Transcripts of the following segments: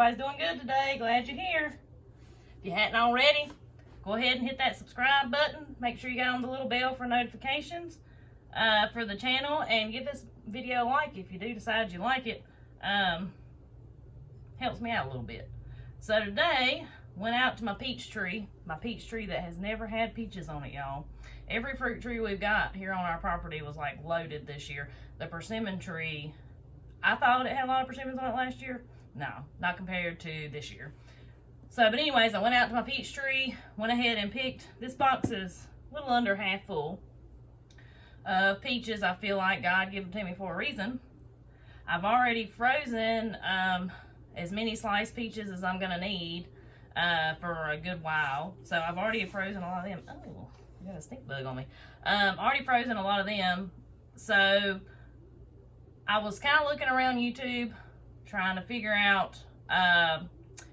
everybody's doing good today. Glad you're here. If you hadn't already, go ahead and hit that subscribe button. Make sure you got on the little bell for notifications for the channel, and give this video a like if you do decide you like it. Helps me out a little bit. So today, went out to my peach tree that has never had peaches on it, y'all. Every fruit tree we've got here on our property was like loaded this year. The persimmon tree, I thought it had a lot of persimmons on it last year. No, not compared to this year. So, but anyways, I went out to my peach tree, went ahead and picked, this box is a little under half full of peaches. I feel like God gave them to me for a reason. I've already frozen as many sliced peaches as I'm gonna need for a good while. So I've already frozen a lot of them. Oh, I got a stink bug on me. Already frozen a lot of them. So I was kind of looking around YouTube, trying to figure out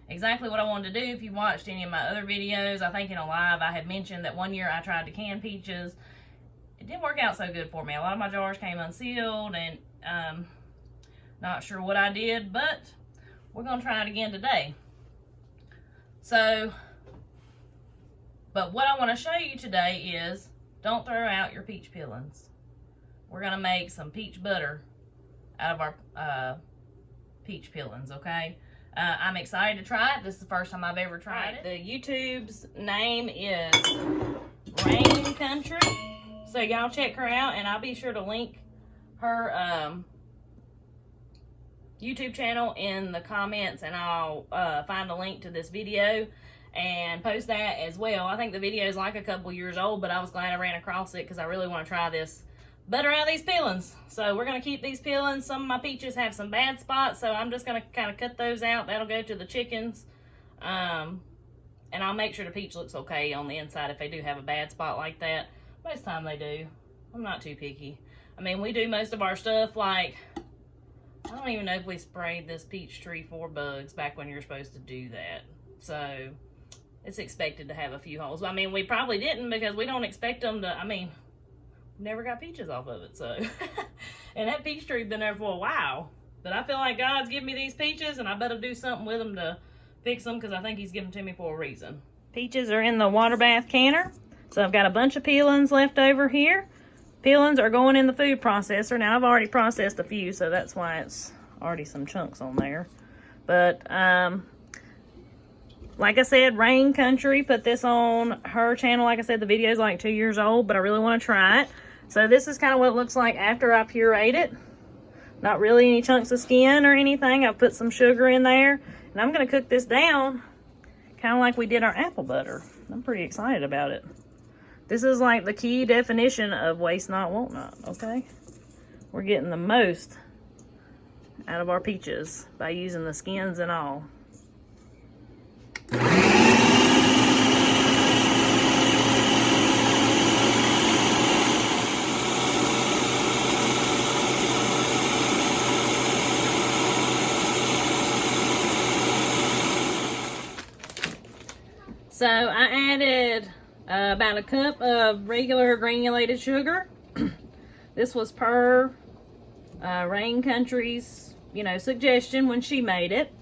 exactly what I wanted to do. If you watched any of my other videos, I think in a live I had mentioned that one year I tried to can peaches. It didn't work out so good for me. A lot of my jars came unsealed, and not sure what I did, but we're gonna try it again today. So, but what I want to show you today is, don't throw out your peach peelings. We're gonna make some peach butter out of our peach peelings, okay? I'm excited to try it. This is the first time I've ever tried it. The YouTube's name is Rain Country, so y'all check her out, and I'll be sure to link her YouTube channel in the comments, and I'll find a link to this video and post that as well. I think the video is like a couple years old, but I was glad I ran across it because I really want to try this butter out of these peelings. So we're going to keep these peelings. Some of my peaches have some bad spots, so I'm just going to kind of cut those out. That'll go to the chickens. And I'll make sure the peach looks okay on the inside if they do have a bad spot like that. Most of the time they do. I'm not too picky. I mean, we do most of our stuff like, I don't even know if we sprayed this peach tree for bugs back when you're supposed to do that. So it's expected to have a few holes. I mean, we probably didn't because we don't expect them to, I mean, never got peaches off of it, so. And that peach tree been there for a while. But I feel like God's giving me these peaches, and I better do something with them to fix them, because I think he's giving them to me for a reason. Peaches are in the water bath canner. So I've got a bunch of peelings left over here. Peelings are going in the food processor. Now, I've already processed a few, so that's why it's already some chunks on there. But, like I said, Rain Country put this on her channel. Like I said, the video is like 2 years old, but I really want to try it. So this is kind of what it looks like after I pureed it. Not really any chunks of skin or anything. I've put some sugar in there. And I'm going to cook this down kind of like we did our apple butter. I'm pretty excited about it. This is like the key definition of waste not, want not, okay? We're getting the most out of our peaches by using the skins and all. So I added about a cup of regular granulated sugar. This was per Rain Country's, suggestion when she made it.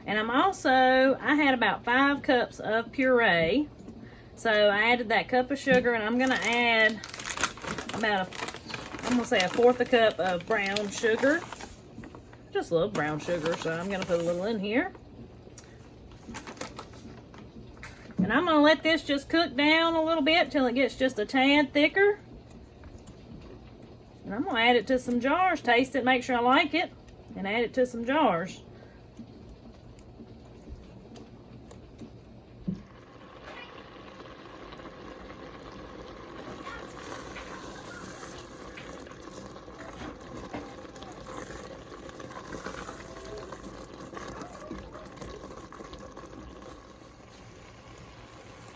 And I had about 5 cups of puree. So I added that cup of sugar, and I'm gonna add about I'm gonna say a 1/4 cup of brown sugar. Just love brown sugar, so I'm gonna put a little in here. And I'm going to let this just cook down a little bit till it gets just a tad thicker. And I'm going to add it to some jars, taste it, make sure I like it, and add it to some jars.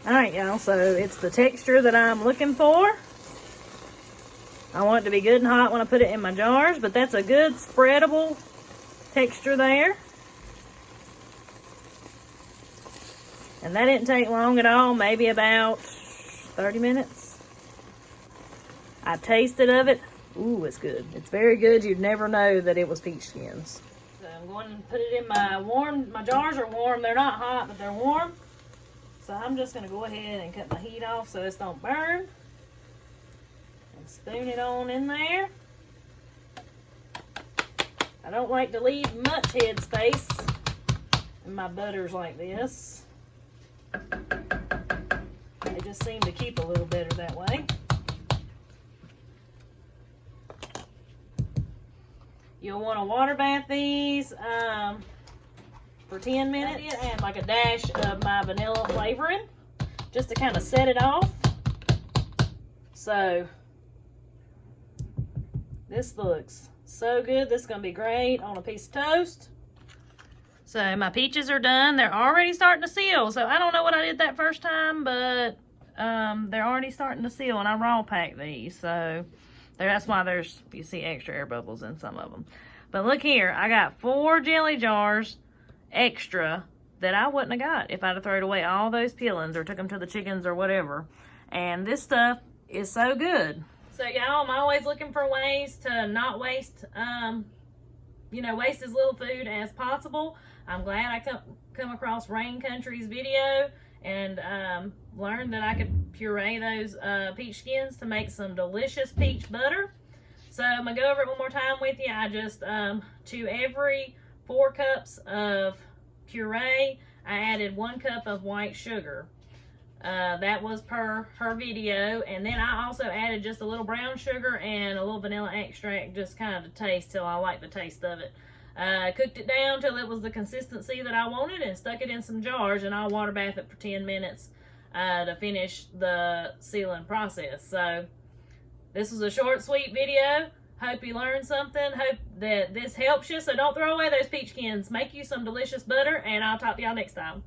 Alright, y'all, so it's the texture that I'm looking for. I want it to be good and hot when I put it in my jars, but that's a good spreadable texture there. And that didn't take long at all, maybe about 30 minutes. I tasted of it. Ooh, it's good. It's very good. You'd never know that it was peach skins. So I'm going to put it in my jars are warm. They're not hot, but they're warm. So I'm just going to go ahead and cut my heat off so this don't burn. And spoon it on in there. I don't like to leave much head space in my butters like this. They just seem to keep a little better that way. You'll want to water bath these for 10 minutes and like a dash of my vanilla flavoring just to kind of set it off. So this looks so good. This is going to be great on a piece of toast. So my peaches are done. They're already starting to seal. So I don't know what I did that first time, but they're already starting to seal, and I raw packed these. So that's why there's, you see extra air bubbles in some of them. But look here, I got 4 jelly jars extra that I wouldn't have got if I'd have thrown away all those peelings or took them to the chickens or whatever. And this stuff is so good. So y'all, I'm always looking for ways to not waste, waste as little food as possible. I'm glad I come across Rain Country's video and learned that I could puree those peach skins to make some delicious peach butter. So I'm going to go over it one more time with you. I just, to every 4 cups of puree, I added 1 cup of white sugar. That was per her video. And then I also added just a little brown sugar and a little vanilla extract, just kind of to taste till I like the taste of it. Cooked it down till it was the consistency that I wanted and stuck it in some jars, and I'll water bath it for 10 minutes to finish the sealing process. So this was a short, sweet video. Hope you learned something. Hope that this helps you. So don't throw away those peach skins. Make you some delicious butter, and I'll talk to y'all next time.